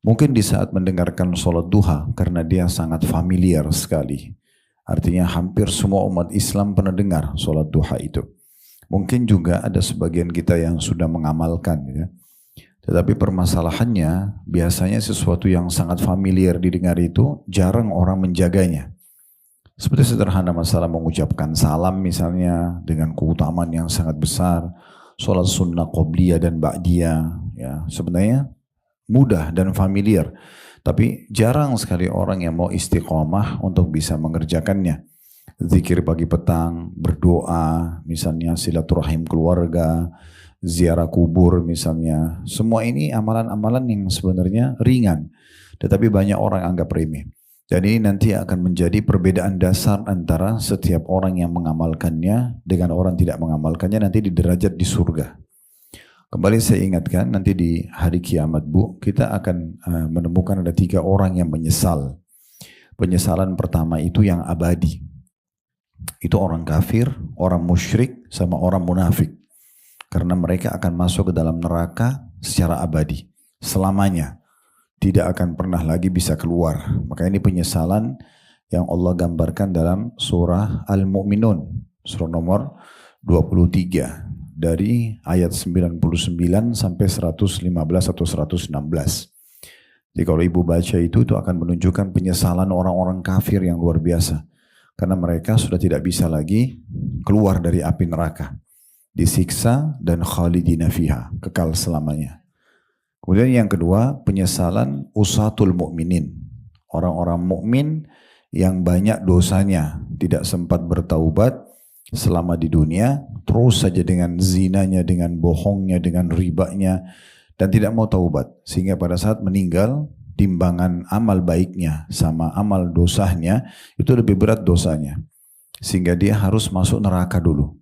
Mungkin di saat mendengarkan sholat duha, karena dia sangat familiar sekali. Artinya hampir semua umat Islam pernah dengar sholat duha itu. Mungkin juga ada sebagian kita yang sudah mengamalkan. Ya. Tetapi permasalahannya, biasanya sesuatu yang sangat familiar didengar itu, jarang orang menjaganya. Seperti sederhana masalah mengucapkan salam misalnya, dengan keutamaan yang sangat besar, sholat sunnah qobliyah dan ba'diyah, ya, sebenarnya mudah dan familiar. Tapi jarang sekali orang yang mau istiqomah untuk bisa mengerjakannya. Zikir pagi petang, berdoa, misalnya silaturahim keluarga, ziarah kubur misalnya. Semua ini amalan-amalan yang sebenarnya ringan. Tetapi banyak orang anggap remeh. Dan ini nanti akan menjadi perbedaan dasar antara setiap orang yang mengamalkannya dengan orang tidak mengamalkannya nanti di derajat di surga. Kembali saya ingatkan, nanti di hari kiamat Bu, kita akan menemukan ada 3 orang yang menyesal. Penyesalan pertama itu yang abadi. Itu orang kafir, orang musyrik, sama orang munafik. Karena mereka akan masuk ke dalam neraka secara abadi. Selamanya. Tidak akan pernah lagi bisa keluar. Maka ini penyesalan yang Allah gambarkan dalam surah Al-Mu'minun. Surah nomor 23. Dari ayat 99 sampai 115 atau 116. Jadi kalau ibu baca itu akan menunjukkan penyesalan orang-orang kafir yang luar biasa. Karena mereka sudah tidak bisa lagi keluar dari api neraka. Disiksa dan khalidina fiha, kekal selamanya. Kemudian yang kedua, penyesalan usatul mu'minin. Orang-orang mukmin yang banyak dosanya, tidak sempat bertaubat selama di dunia, terus saja dengan zinanya, dengan bohongnya, dengan ribanya, dan tidak mau taubat. Sehingga pada saat meninggal, timbangan amal baiknya sama amal dosanya, itu lebih berat dosanya. Sehingga dia harus masuk neraka dulu.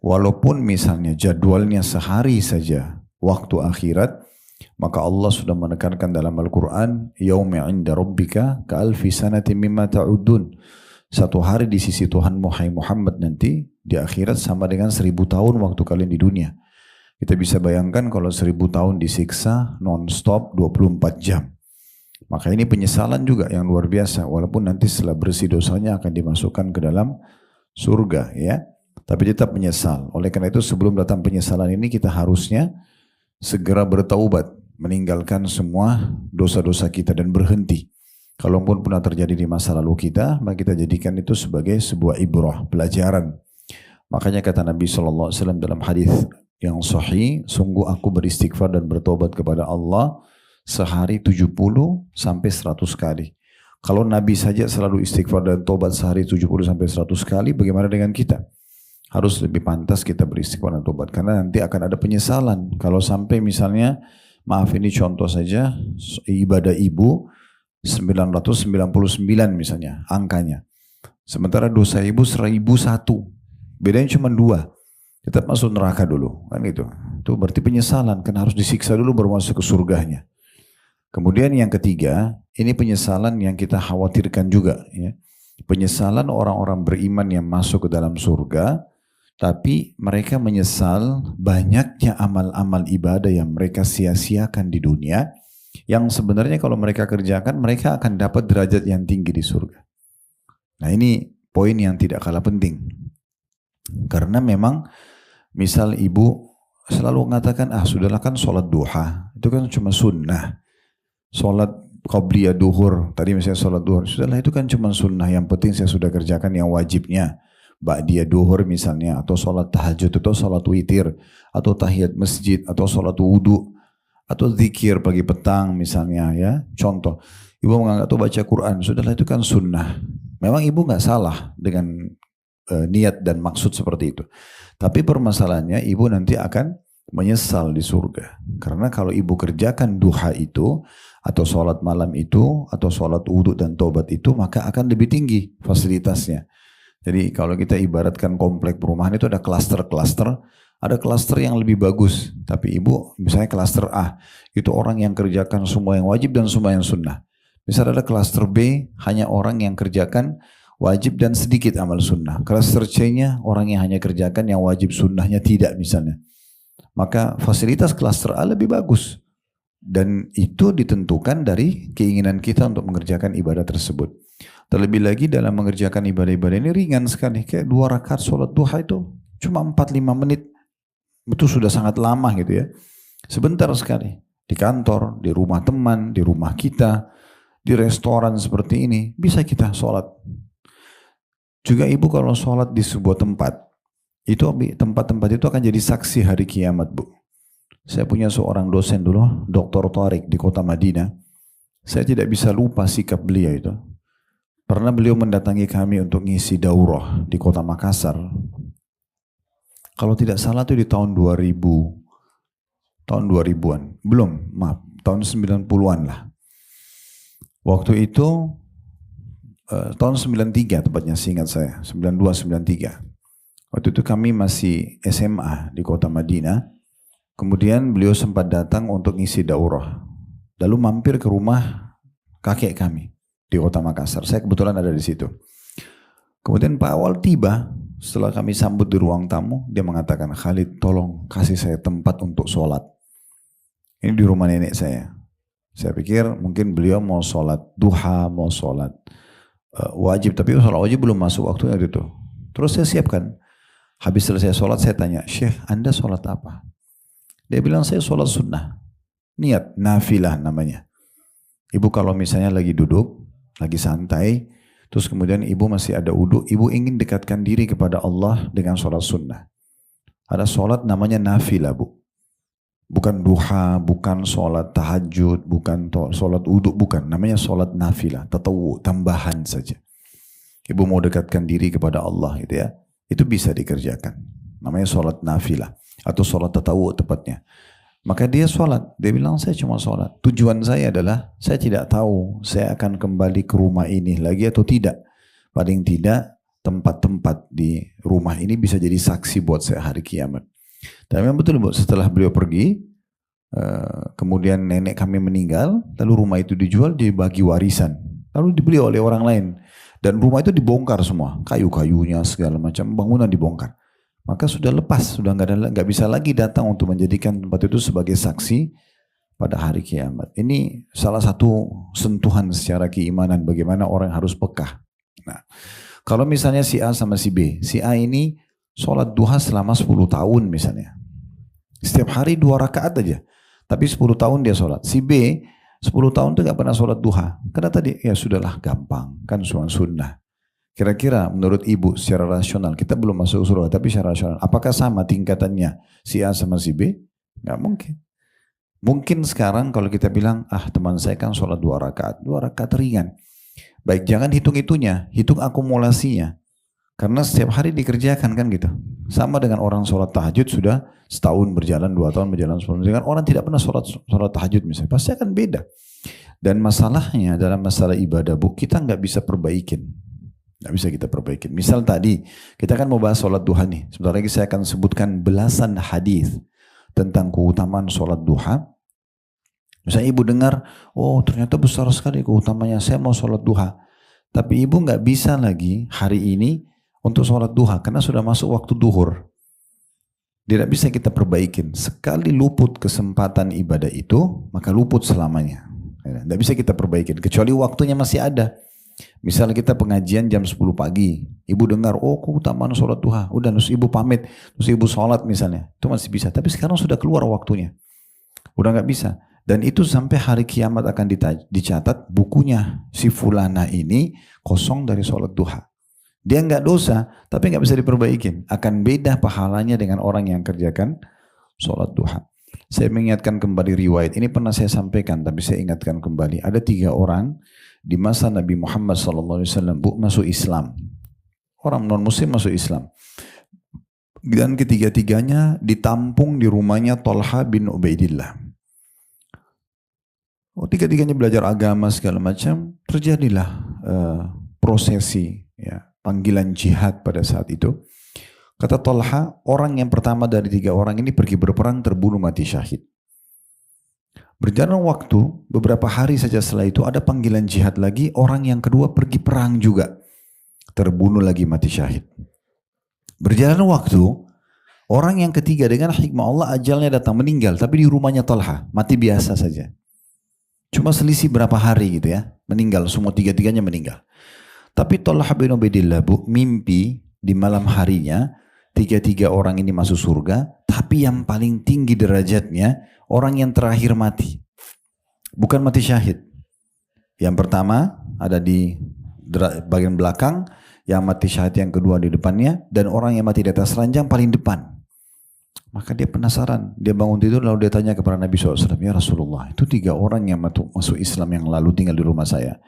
Walaupun misalnya jadwalnya sehari saja waktu akhirat, maka Allah sudah menekankan dalam Al-Quran, Yauma 'inda rabbika ka'alfi sanatin mimma ta'udun. Satu hari di sisi Tuhan Muhammad nanti di akhirat sama dengan 1000 tahun waktu kalian di dunia. Kita bisa bayangkan kalau 1000 tahun disiksa non-stop 24 jam. Maka ini penyesalan juga yang luar biasa. Walaupun nanti setelah bersih dosanya akan dimasukkan ke dalam surga, ya. Tapi tetap menyesal. Oleh karena itu sebelum datang penyesalan ini kita harusnya segera bertaubat, meninggalkan semua dosa-dosa kita dan berhenti. Kalaupun pernah terjadi di masa lalu kita, maka kita jadikan itu sebagai sebuah ibrah, pelajaran. Makanya kata Nabi SAW dalam hadis yang sahih, sungguh aku beristighfar dan bertobat kepada Allah sehari 70 sampai 100 kali. Kalau Nabi saja selalu istighfar dan tobat sehari 70 sampai 100 kali, bagaimana dengan kita? Harus lebih pantas kita beristighfar dan tobat. Karena nanti akan ada penyesalan. Kalau sampai misalnya, maaf ini contoh saja, ibadah ibu 999 misalnya angkanya. Sementara dosa ibu 1001. Bedanya cuma 2. Tetap masuk neraka dulu. Kan gitu. Itu berarti penyesalan. Kan harus disiksa dulu baru masuk ke surganya. Kemudian yang ketiga, ini penyesalan yang kita khawatirkan juga. Ya. Penyesalan orang-orang beriman yang masuk ke dalam surga, tapi mereka menyesal banyaknya amal-amal ibadah yang mereka sia-siakan di dunia, yang sebenarnya kalau mereka kerjakan, mereka akan dapat derajat yang tinggi di surga. Nah ini poin yang tidak kalah penting. Karena memang misal ibu selalu mengatakan, sudahlah kan sholat duha, itu kan cuma sunnah. Sholat qabliyah duhur, tadi misalnya sholat duhur, sudahlah itu kan cuma sunnah, yang penting saya sudah kerjakan yang wajibnya. Ba'diyah duhur misalnya, atau sholat tahajud, atau sholat witir, atau tahiyat masjid, atau sholat wudu, atau zikir pagi petang misalnya, ya. Contoh, ibu menganggap itu baca Quran, sudahlah itu kan sunnah. Memang ibu nggak salah dengan niat dan maksud seperti itu. Tapi permasalahannya ibu nanti akan menyesal di surga. Karena kalau ibu kerjakan duha itu, atau sholat malam itu, atau sholat wudu dan tobat itu, maka akan lebih tinggi fasilitasnya. Jadi kalau kita ibaratkan komplek perumahan itu ada klaster-klaster, ada klaster yang lebih bagus. Tapi ibu, misalnya klaster A, itu orang yang kerjakan semua yang wajib dan semua yang sunnah. Misalnya ada klaster B, hanya orang yang kerjakan wajib dan sedikit amal sunnah. Klaster C-nya orang yang hanya kerjakan yang wajib sunnahnya tidak misalnya. Maka fasilitas klaster A lebih bagus. Dan itu ditentukan dari keinginan kita untuk mengerjakan ibadah tersebut. Terlebih lagi dalam mengerjakan ibadah-ibadah ini ringan sekali. Kayak 2 rakaat sholat duha itu cuma 4-5 menit. Itu sudah sangat lama gitu ya. Sebentar sekali. Di kantor, di rumah teman, di rumah kita, di restoran seperti ini. Bisa kita sholat. Juga ibu kalau sholat di sebuah tempat, itu tempat-tempat itu akan jadi saksi hari kiamat, Bu. Saya punya seorang dosen dulu, Dr. Tariq di kota Madinah. Saya tidak bisa lupa sikap beliau itu. Pernah beliau mendatangi kami untuk ngisi daurah di kota Makassar. Kalau tidak salah itu di tahun 2000, tahun 2000-an. Belum, maaf, tahun 90-an lah. Waktu itu, tahun 93 tepatnya seingat saya, 92-93. Waktu itu kami masih SMA di kota Madinah. Kemudian beliau sempat datang untuk ngisi daurah. Lalu mampir ke rumah kakek kami di kota Makassar. Saya kebetulan ada di situ. Kemudian Pak Awal tiba, setelah kami sambut di ruang tamu, dia mengatakan, Khalid tolong kasih saya tempat untuk sholat. Ini di rumah nenek saya. Saya pikir mungkin beliau mau sholat duha, mau sholat wajib. Tapi sholat wajib belum masuk waktunya gitu. Terus saya siapkan. Habis selesai sholat saya tanya, Syekh Anda sholat apa? Dia bilang saya sholat sunnah. Niat, nafilah namanya. Ibu kalau misalnya lagi duduk, lagi santai, terus kemudian ibu masih ada wudu, ibu ingin dekatkan diri kepada Allah dengan sholat sunnah. Ada sholat namanya nafilah, Bu. Bukan duha, bukan sholat tahajud, bukan sholat wudu, bukan. Namanya sholat nafilah, tatawu, tambahan saja. Ibu mau dekatkan diri kepada Allah gitu ya. Itu bisa dikerjakan. Namanya sholat nafilah. Atau sholat tatawu tepatnya. Maka dia sholat. Dia bilang saya cuma sholat. Tujuan saya adalah saya tidak tahu saya akan kembali ke rumah ini lagi atau tidak. Paling tidak tempat-tempat di rumah ini bisa jadi saksi buat saya hari kiamat. Dan memang betul, Bu, setelah beliau pergi, kemudian nenek kami meninggal, lalu rumah itu dijual dibagi warisan. Lalu dibeli oleh orang lain. Dan rumah itu dibongkar semua. Kayu-kayunya segala macam bangunan dibongkar. Maka sudah lepas, sudah nggak bisa lagi datang untuk menjadikan tempat itu sebagai saksi pada hari kiamat. Ini salah satu sentuhan secara keimanan bagaimana orang harus peka. Nah, kalau misalnya si A sama si B, si A ini sholat duha selama 10 tahun misalnya. Setiap hari 2 rakaat aja. Tapi 10 tahun dia sholat. Si B 10 tahun itu nggak pernah sholat duha. Karena tadi ya sudahlah gampang, kan sunnah. Kira-kira menurut ibu secara rasional, kita belum masuk surga, tapi secara rasional, apakah sama tingkatannya si A sama si B? Nggak mungkin. Mungkin sekarang kalau kita bilang, teman saya kan sholat 2 rakaat ringan. Baik, jangan hitung itunya, hitung akumulasinya. Karena setiap hari dikerjakan kan gitu. Sama dengan orang sholat tahajud sudah setahun berjalan, 2 tahun berjalan, 10 tahun. Dengan orang tidak pernah sholat tahajud misalnya, pasti akan beda. Dan masalahnya dalam masalah ibadah, Bu, kita nggak bisa perbaikin. Nggak bisa kita perbaikin. Misal tadi, kita kan mau bahas sholat duha nih. Sebentar lagi saya akan sebutkan belasan hadis tentang keutamaan sholat duha. Misalnya ibu dengar, oh ternyata besar sekali keutamanya, saya mau sholat duha. Tapi ibu nggak bisa lagi hari ini untuk sholat duha, karena sudah masuk waktu duhur. Tidak bisa kita perbaikin. Sekali luput kesempatan ibadah itu, maka luput selamanya. Tidak bisa kita perbaikin, kecuali waktunya masih ada. Misalnya kita pengajian jam 10 pagi, ibu dengar, oh keutamaan sholat duha, udah terus ibu pamit, terus ibu sholat misalnya, itu masih bisa. Tapi sekarang sudah keluar waktunya, udah nggak bisa. Dan itu sampai hari kiamat akan dicatat bukunya, si fulana ini kosong dari sholat duha. Dia nggak dosa, tapi nggak bisa diperbaikin. Akan beda pahalanya dengan orang yang kerjakan sholat duha. Saya mengingatkan kembali riwayat, ini pernah saya sampaikan, tapi saya ingatkan kembali. Ada 3 orang di masa Nabi Muhammad SAW masuk Islam. Orang non-muslim masuk Islam. Dan ketiga-tiganya ditampung di rumahnya Talha bin Ubaidillah. Oh, tiga-tiganya belajar agama segala macam. Terjadilah prosesi, ya, panggilan jihad pada saat itu. Kata Talha, orang yang pertama dari 3 orang ini pergi berperang, terbunuh mati syahid. Berjalan waktu, beberapa hari saja setelah itu ada panggilan jihad lagi, orang yang kedua pergi perang juga. Terbunuh lagi mati syahid. Berjalan waktu, Orang yang ketiga dengan hikmah Allah ajalnya datang meninggal, tapi di rumahnya Talha, mati biasa saja. Cuma selisih berapa hari gitu ya, meninggal, semua tiga-tiganya meninggal. Tapi Talha bin Ubaidillah mimpi di malam harinya, tiga-tiga orang ini masuk surga, tapi yang paling tinggi derajatnya, orang yang terakhir mati. Bukan mati syahid. Yang pertama ada di bagian belakang, yang mati syahid yang kedua di depannya, dan orang yang mati di atas ranjang paling depan. Maka dia penasaran, dia bangun tidur lalu dia tanya kepada Nabi SAW, ya Rasulullah, itu 3 orang yang masuk Islam yang lalu tinggal di rumah saya.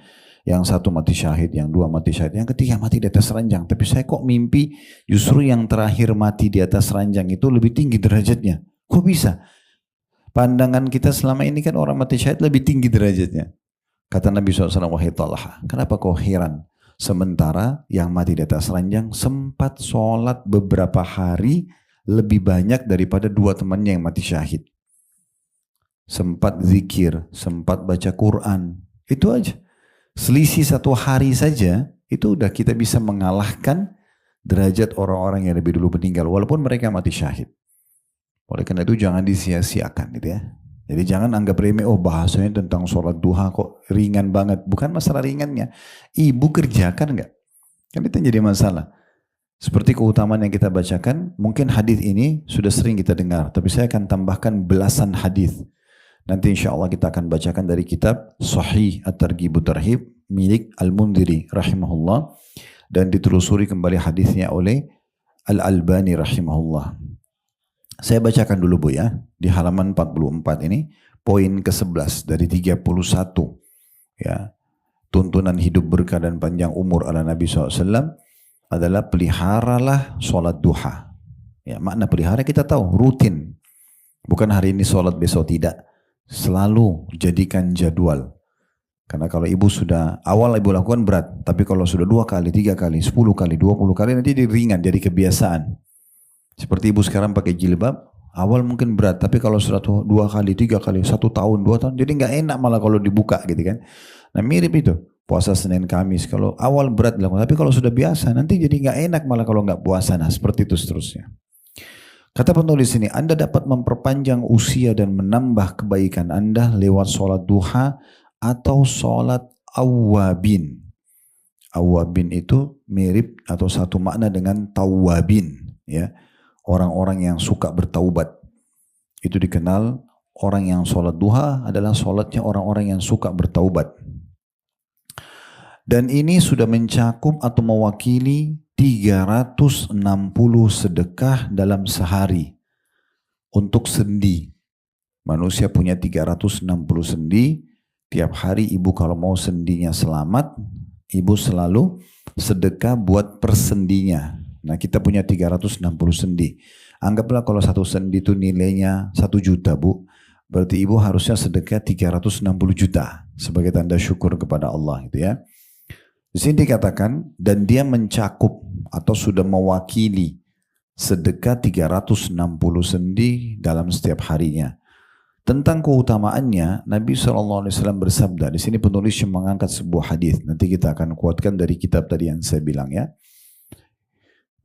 Yang satu mati syahid, yang 2 mati syahid, yang ketiga mati di atas ranjang. Tapi saya kok mimpi justru yang terakhir mati di atas ranjang itu lebih tinggi derajatnya. Kok bisa? Pandangan kita selama ini kan orang mati syahid lebih tinggi derajatnya. Kata Nabi SAW, wahai Talha, kenapa kau heran? Sementara yang mati di atas ranjang sempat sholat beberapa hari lebih banyak daripada 2 temannya yang mati syahid. Sempat zikir, sempat baca Quran. Itu aja. Selisih 1 hari saja, itu udah kita bisa mengalahkan derajat orang-orang yang lebih dulu meninggal. Walaupun mereka mati syahid. Oleh karena itu jangan disia-siakan gitu ya. Jadi jangan anggap remeh, oh bahasanya tentang sholat duha kok ringan banget. Bukan masalah ringannya. Ibu kerjakan nggak? Kan itu jadi masalah. Seperti keutamaan yang kita bacakan, mungkin hadis ini sudah sering kita dengar, tapi saya akan tambahkan belasan hadis. Nanti insya Allah kita akan bacakan dari kitab Sahih At-Targhib Tarhib milik Al-Mundhiri rahimahullah, dan ditelusuri kembali hadisnya oleh Al-Albani rahimahullah. Saya bacakan dulu Bu ya, di halaman 44 ini, poin ke-11 dari 31. Ya, tuntunan hidup berkah dan panjang umur ala Nabi SAW adalah peliharalah sholat duha. Ya, makna pelihara kita tahu, rutin. Bukan hari ini sholat besok tidak. Selalu jadikan jadwal. Karena kalau ibu sudah, awal ibu lakukan berat. Tapi kalau sudah 2 kali, 3 kali, 10 kali, 20 kali, nanti jadi ringan, jadi kebiasaan. Seperti ibu sekarang pakai jilbab, awal mungkin berat. Tapi kalau sudah 2 kali, 3 kali, 1 tahun, 2 tahun, jadi nggak enak malah kalau dibuka gitu kan. Nah mirip itu. Puasa Senin Kamis, kalau awal berat dilakukan, tapi kalau sudah biasa nanti jadi nggak enak malah kalau nggak puasa. Nah seperti itu seterusnya. Kata penulis ini, Anda dapat memperpanjang usia dan menambah kebaikan Anda lewat sholat duha atau sholat awwabin. Awwabin itu mirip atau satu makna dengan tawwabin, ya, orang-orang yang suka bertaubat. Itu dikenal orang yang sholat duha adalah sholatnya orang-orang yang suka bertaubat. Dan ini sudah mencakup atau mewakili 360 sedekah dalam sehari untuk sendi. Manusia punya 360 sendi. Tiap hari ibu kalau mau sendinya selamat, ibu selalu sedekah buat persendinya. Nah kita punya 360 sendi. Anggaplah kalau satu sendi itu nilainya 1 juta Bu. Berarti ibu harusnya sedekah 360 juta sebagai tanda syukur kepada Allah gitu ya. Di sini dikatakan, dan dia mencakup atau sudah mewakili sedekah 360 sendi dalam setiap harinya. Tentang keutamaannya, Nabi SAW bersabda, di sini penulis yang mengangkat sebuah hadis. Nanti kita akan kuatkan dari kitab tadi yang saya bilang ya.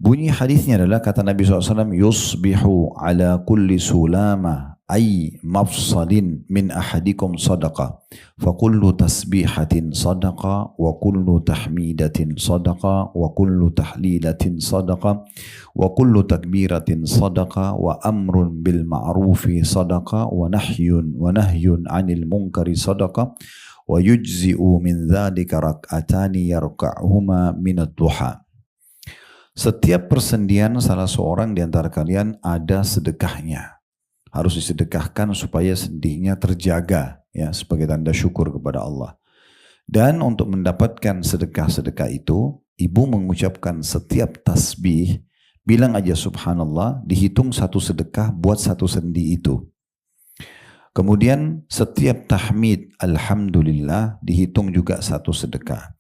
Bunyi hadisnya adalah kata Nabi SAW, yusbihu ala kulli sulama ay mafsalin min ahadikum sadaqa fa kullu tasbihatin sadaqa wa kullu tahmidatin sadaqa wa kullu tahlilatin sadaqa wa kullu takbiratin sadaqa wa amrun bil ma'rufi sadaqa wa nahyun 'anil munkari sadaqa wa yujzi'u min dzalika rak'atani yarka'huma min ad-duha. Setiap persendian salah seorang di antara kalian ada sedekahnya. Harus disedekahkan supaya sendinya terjaga ya sebagai tanda syukur kepada Allah. Dan untuk mendapatkan sedekah-sedekah itu, ibu mengucapkan setiap tasbih, bilang aja subhanallah, dihitung 1 sedekah buat 1 sendi itu. Kemudian setiap tahmid alhamdulillah dihitung juga 1 sedekah.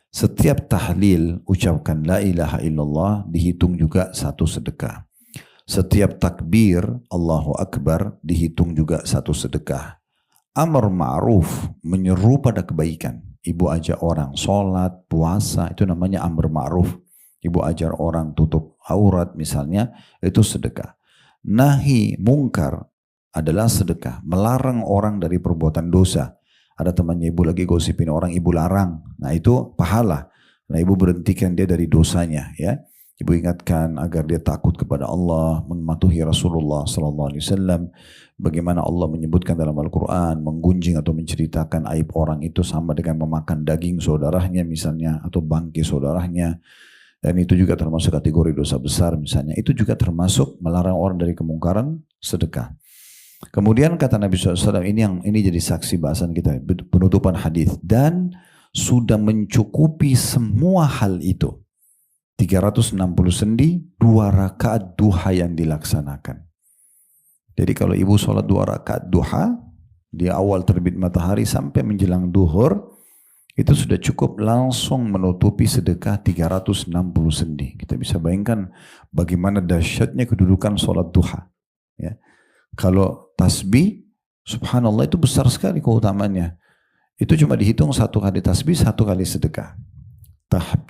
Setiap tahlil ucapkan la ilaha illallah dihitung juga 1 sedekah. Setiap takbir Allahu Akbar dihitung juga 1 sedekah. Amar ma'ruf, menyeru pada kebaikan. Ibu ajar orang sholat, puasa, itu namanya amar ma'ruf. Ibu ajar orang tutup aurat misalnya, itu sedekah. Nahi mungkar adalah sedekah. Melarang orang dari perbuatan dosa. Ada temannya ibu lagi gosipin orang, ibu larang. Nah itu pahala. Nah ibu berhentikan dia dari dosanya ya. Ibu ingatkan agar dia takut kepada Allah, mematuhi Rasulullah Sallallahu Alaihi Wasallam. Bagaimana Allah menyebutkan dalam Al-Quran, menggunjing atau menceritakan aib orang itu sama dengan memakan daging saudaranya misalnya, atau bangkai saudaranya. Dan itu juga termasuk kategori dosa besar misalnya. Itu juga termasuk melarang orang dari kemungkaran sedekah. Kemudian kata Nabi SAW, ini jadi saksi bahasan kita, penutupan hadis, dan sudah mencukupi semua hal itu. 360 sendi, 2 rakaat duha yang dilaksanakan. Jadi kalau ibu sholat 2 rakaat duha, di awal terbit matahari sampai menjelang duhur, itu sudah cukup langsung menutupi sedekah 360 sendi. Kita bisa bayangkan bagaimana dahsyatnya kedudukan sholat duha. Ya. Kalau tasbih, subhanallah itu besar sekali keutamaannya. Itu cuma dihitung 1 kali tasbih, 1 kali sedekah.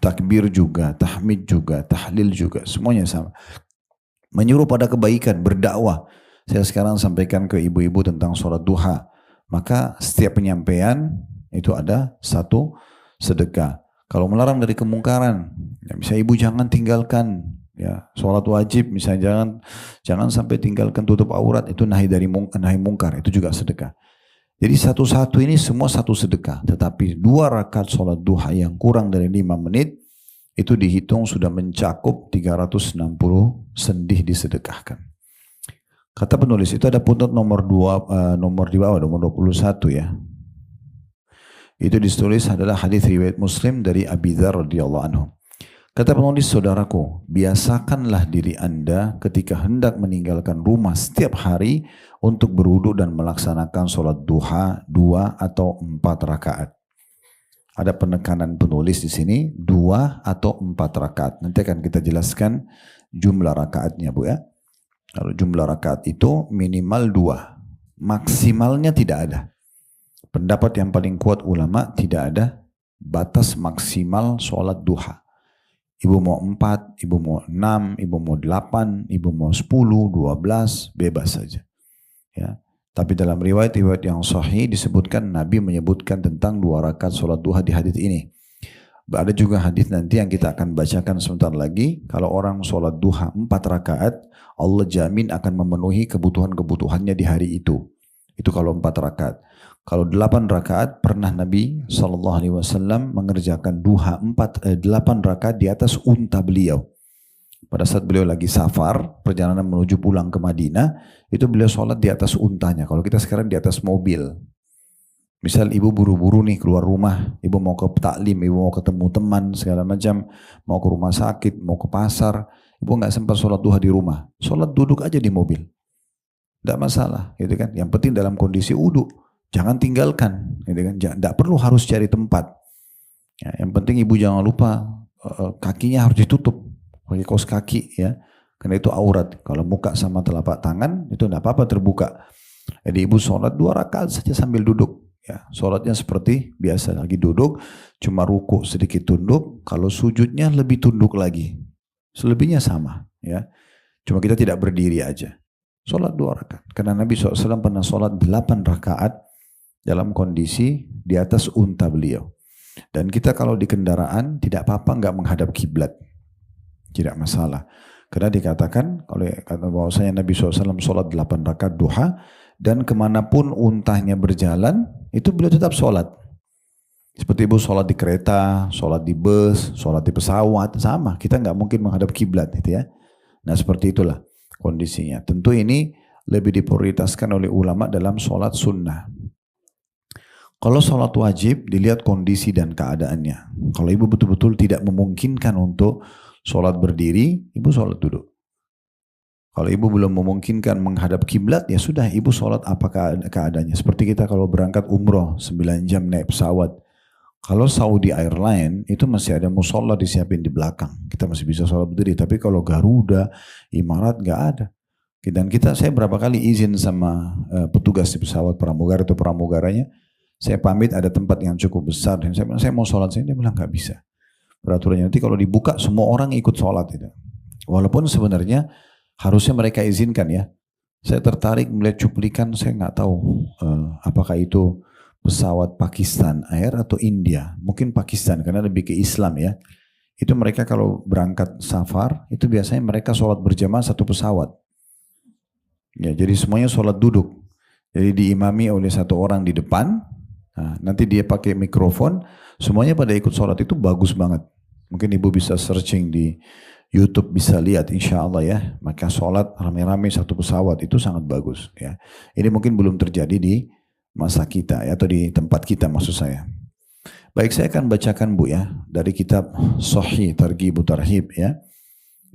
Takbir juga, tahmid juga, tahlil juga, semuanya sama. Menyuruh pada kebaikan, berdakwah. Saya sekarang sampaikan ke ibu-ibu tentang sholat duha. Maka setiap penyampaian itu ada 1 sedekah. Kalau melarang dari kemungkaran, ya misalnya ibu jangan tinggalkan ya sholat wajib, misalnya jangan sampai tinggalkan tutup aurat, itu nahi mungkar, itu juga sedekah. Jadi satu-satu ini semua 1 sedekah, tetapi 2 rakaat sholat duha yang kurang dari 5 menit itu dihitung sudah mencakup 360 sendih disedekahkan. Kata penulis itu ada putnot nomor di bawah, nomor 21 ya. Itu ditulis adalah hadis riwayat Muslim dari Abi Dzar radhiyallahu anhu. Kata penulis, saudaraku, biasakanlah diri Anda ketika hendak meninggalkan rumah setiap hari untuk berwudu dan melaksanakan sholat duha 2 atau 4 rakaat. Ada penekanan penulis di sini 2 atau 4 rakaat. Nanti akan kita jelaskan jumlah rakaatnya, Bu ya. Kalau jumlah rakaat itu minimal 2, maksimalnya tidak ada. Pendapat yang paling kuat ulama, tidak ada batas maksimal sholat duha. Ibu mau 4, ibu mau 6, ibu mau 8, ibu mau 10, 12, bebas saja. Ya. Tapi dalam riwayat-riwayat yang sahih disebutkan, Nabi menyebutkan tentang 2 rakaat sholat duha di hadis ini. Ada juga hadis nanti yang kita akan bacakan sebentar lagi. Kalau orang sholat duha 4 rakaat, Allah jamin akan memenuhi kebutuhan-kebutuhannya di hari itu. Itu kalau 4 rakaat. Kalau 8 rakaat, pernah Nabi SAW mengerjakan duha 8 rakaat di atas unta beliau. Pada saat beliau lagi safar, perjalanan menuju pulang ke Madinah, itu beliau sholat di atas untanya. Kalau kita sekarang di atas mobil. Misal ibu buru-buru nih keluar rumah, ibu mau ke taklim, ibu mau ketemu teman, segala macam, mau ke rumah sakit, mau ke pasar, ibu nggak sempat sholat duha di rumah. Sholat duduk aja di mobil. Tidak masalah, gitu kan. Yang penting dalam kondisi wudu. Jangan tinggalkan, gitu kan? Tidak perlu harus cari tempat. Ya, yang penting ibu jangan lupa kakinya harus ditutup, pakai kaos kaki ya, karena itu aurat. Kalau muka sama telapak tangan itu tidak apa-apa terbuka. Jadi ibu sholat 2 rakaat saja sambil duduk. Ya, sholatnya seperti biasa, lagi duduk, cuma ruku sedikit tunduk. Kalau sujudnya lebih tunduk lagi, selebihnya sama. Ya, cuma kita tidak berdiri aja. Sholat 2 rakaat. Karena Nabi SAW pernah sholat 8 rakaat dalam kondisi di atas unta beliau. Dan kita kalau di kendaraan tidak apa-apa nggak menghadap kiblat, tidak masalah. Karena dikatakan oleh kata bahwasanya Nabi SAW sholat 8 rakaat duha dan kemanapun untanya berjalan itu beliau tetap sholat. Seperti ibu sholat di kereta, sholat di bus, sholat di pesawat, sama. Kita nggak mungkin menghadap kiblat, gitu ya. Nah seperti itulah kondisinya. Tentu ini lebih diprioritaskan oleh ulama dalam sholat sunnah. Kalau sholat wajib dilihat kondisi dan keadaannya. Kalau ibu betul-betul tidak memungkinkan untuk sholat berdiri, ibu sholat duduk. Kalau ibu belum memungkinkan menghadap kiblat, ya sudah ibu sholat apa keadaannya. Seperti kita kalau berangkat umroh 9 jam naik pesawat. Kalau Saudi Airline itu masih ada musola disiapin di belakang. Kita masih bisa sholat berdiri. Tapi kalau Garuda, Imarat nggak ada. Dan saya berapa kali izin sama petugas di pesawat pramugara atau pramugaranya. Saya pamit ada tempat yang cukup besar. Dan saya bilang saya mau sholat sini. Dia bilang nggak bisa. Peraturannya nanti kalau dibuka semua orang ikut sholat itu. Walaupun sebenarnya Harusnya mereka izinkan ya. Saya tertarik melihat cuplikan, saya nggak tahu apakah itu pesawat Pakistan Air atau India. Mungkin Pakistan karena lebih ke Islam ya. Itu mereka kalau berangkat safar, itu biasanya mereka sholat berjamaah satu pesawat. Ya, jadi semuanya sholat duduk. Jadi diimami oleh satu orang di depan, nah, nanti dia pakai mikrofon, semuanya pada ikut sholat, itu bagus banget. Mungkin ibu bisa searching di YouTube, bisa lihat insya Allah ya. Maka sholat rame-rame satu pesawat itu sangat bagus ya. Ini mungkin belum terjadi di masa kita ya, atau di tempat kita maksud saya. Baik, saya akan bacakan Bu ya dari kitab Sahih Targhib Tarhib ya.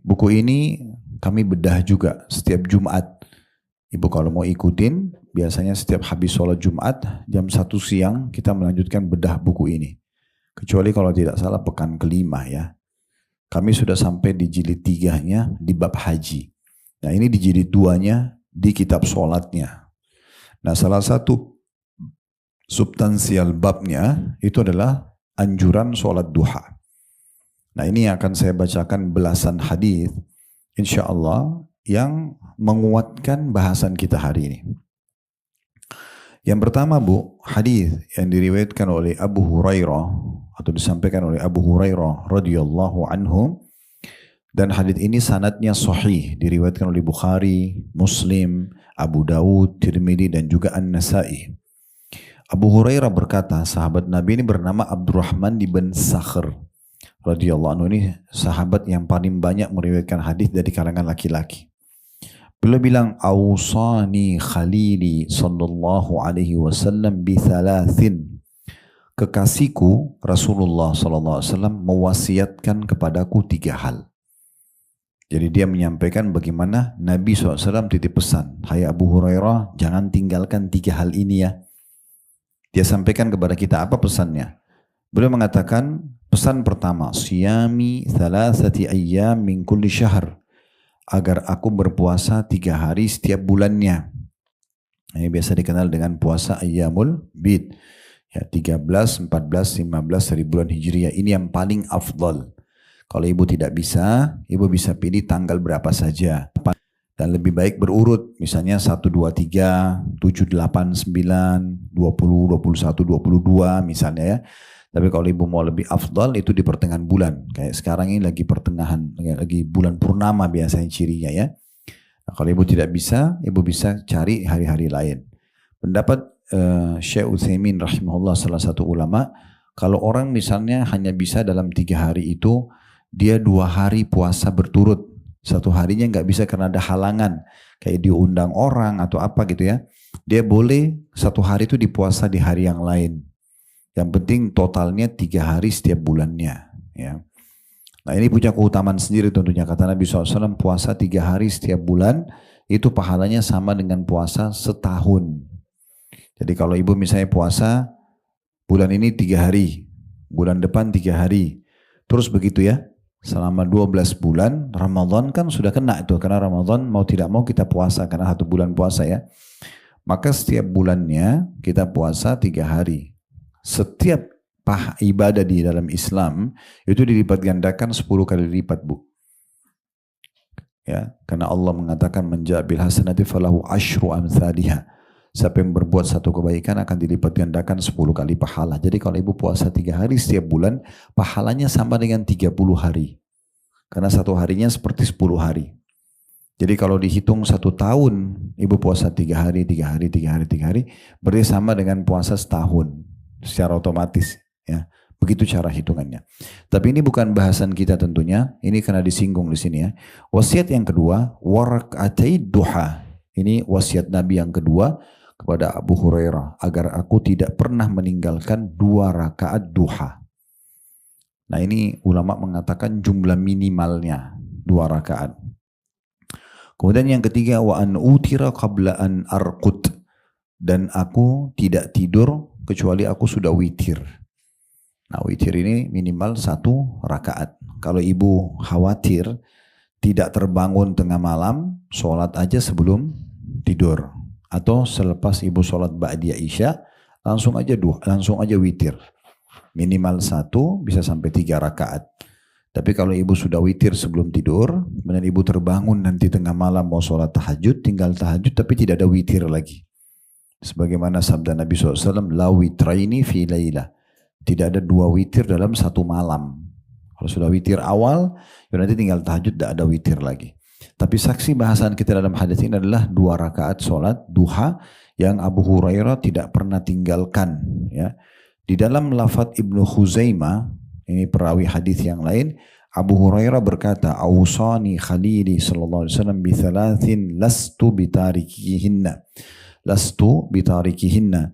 Buku ini kami bedah juga setiap Jumat. Ibu kalau mau ikutin, biasanya setiap habis sholat Jumat, jam 1 siang kita melanjutkan bedah buku ini. Kecuali kalau tidak salah pekan kelima ya. Kami sudah sampai di jilid 3-nya di bab haji. Nah ini di jilid 2-nya di kitab sholatnya. Nah salah satu substansial babnya itu adalah anjuran sholat duha. Nah ini akan saya bacakan belasan hadis insya Allah yang menguatkan bahasan kita hari ini. Yang pertama Bu, hadis yang diriwayatkan oleh Abu Hurairah atau disampaikan oleh Abu Hurairah radhiyallahu anhu, dan hadis ini sanadnya sahih, diriwayatkan oleh Bukhari, Muslim, Abu Dawud, Tirmidzi dan juga An-Nasai. Abu Hurairah berkata, sahabat Nabi ini bernama Abdurrahman bin Sakhr radhiyallahu anhu, ini sahabat yang paling banyak meriwayatkan hadis dari kalangan laki-laki. Beliau bilang, "Ausani khalili sallallahu alaihi wasallam bi thalathin." Kekasihku Rasulullah sallallahu alaihi wasallam mewasiatkan kepadaku 3 hal. Jadi dia menyampaikan bagaimana Nabi SAW titip pesan, "Hai Abu Hurairah, jangan tinggalkan 3 hal ini ya." Dia sampaikan kepada kita apa pesannya? Beliau mengatakan, pesan pertama, "Siyami thalathati ayyam min kulli syahr." Agar aku berpuasa 3 hari setiap bulannya. Ini biasa dikenal dengan puasa Ayyamul Bid. Ya, 13, 14, 15 dari bulan Hijriah. Ini yang paling afdal. Kalau ibu tidak bisa, ibu bisa pilih tanggal berapa saja. Dan lebih baik berurut. Misalnya 1, 2, 3, 7, 8, 9, 20, 21, 22 misalnya ya. Tapi kalau ibu mau lebih afdal itu di pertengahan bulan. Kayak sekarang ini lagi pertengahan, lagi bulan purnama biasanya cirinya ya. Nah, kalau ibu tidak bisa, ibu bisa cari hari-hari lain. Pendapat Syekh Utsaimin rahimahullah salah satu ulama, kalau orang misalnya hanya bisa dalam 3 hari itu, dia 2 hari puasa berturut. 1 harinya nggak bisa karena ada halangan. Kayak diundang orang atau apa gitu ya. Dia boleh 1 hari itu dipuasa di hari yang lain. Yang penting totalnya 3 hari setiap bulannya. Ya. Nah ini punya keutamaan sendiri tentunya. Kata Nabi SAW, puasa 3 hari setiap bulan, itu pahalanya sama dengan puasa setahun. Jadi kalau ibu misalnya puasa, bulan ini 3 hari, bulan depan 3 hari. Terus begitu ya, selama 12 bulan, Ramadan kan sudah kena itu. Karena Ramadan mau tidak mau kita puasa, karena 1 bulan puasa ya. Maka setiap bulannya kita puasa 3 hari. Setiap ibadah di dalam Islam itu dilipat gandakan 10 kali lipat Bu. Ya, karena Allah mengatakan menjabil hasanati falahu asyru amsalihha. Siapa yang berbuat 1 kebaikan akan dilipat gandakan 10 kali pahala. Jadi kalau ibu puasa 3 hari setiap bulan, pahalanya sama dengan 30 hari. Karena 1 harinya seperti 10 hari. Jadi kalau dihitung 1 tahun, ibu puasa 3 hari, 3 hari, 3 hari, 3 hari, berarti sama dengan puasa setahun. Secara otomatis ya, begitu cara hitungannya. Tapi ini bukan bahasan kita tentunya, ini karena disinggung di sini ya. Wasiat yang kedua, warak'atai duha. Ini wasiat Nabi yang kedua kepada Abu Hurairah, agar aku tidak pernah meninggalkan 2 rakaat duha. Nah ini ulama mengatakan jumlah minimalnya 2 rakaat. Kemudian yang ketiga, wa an utira qabla an arqud, dan aku tidak tidur kecuali aku sudah witir. Nah witir ini minimal 1 rakaat. Kalau ibu khawatir tidak terbangun tengah malam, sholat aja sebelum tidur. Atau selepas ibu sholat ba'diyah isya, langsung aja witir. Minimal 1 bisa sampai 3 rakaat. Tapi kalau ibu sudah witir sebelum tidur, kemudian ibu terbangun nanti tengah malam mau sholat tahajud, tinggal tahajud tapi tidak ada witir lagi. Sebagaimana sabda Nabi SAW, la witraini fi laylah. Tidak ada 2 witir dalam satu malam. Kalau sudah witir awal, ya nanti tinggal tahajud, tidak ada witir lagi. Tapi saksi bahasan kita dalam hadis ini adalah 2 rakaat sholat duha yang Abu Hurairah tidak pernah tinggalkan. Ya. Di dalam lafadz Ibnu Khuzaimah, ini perawi hadis yang lain, Abu Hurairah berkata, "Awsani Khalili sallallahu alaihi wasallam bi thalathin lastu bitarikihinna." Lastu bitarikihinna.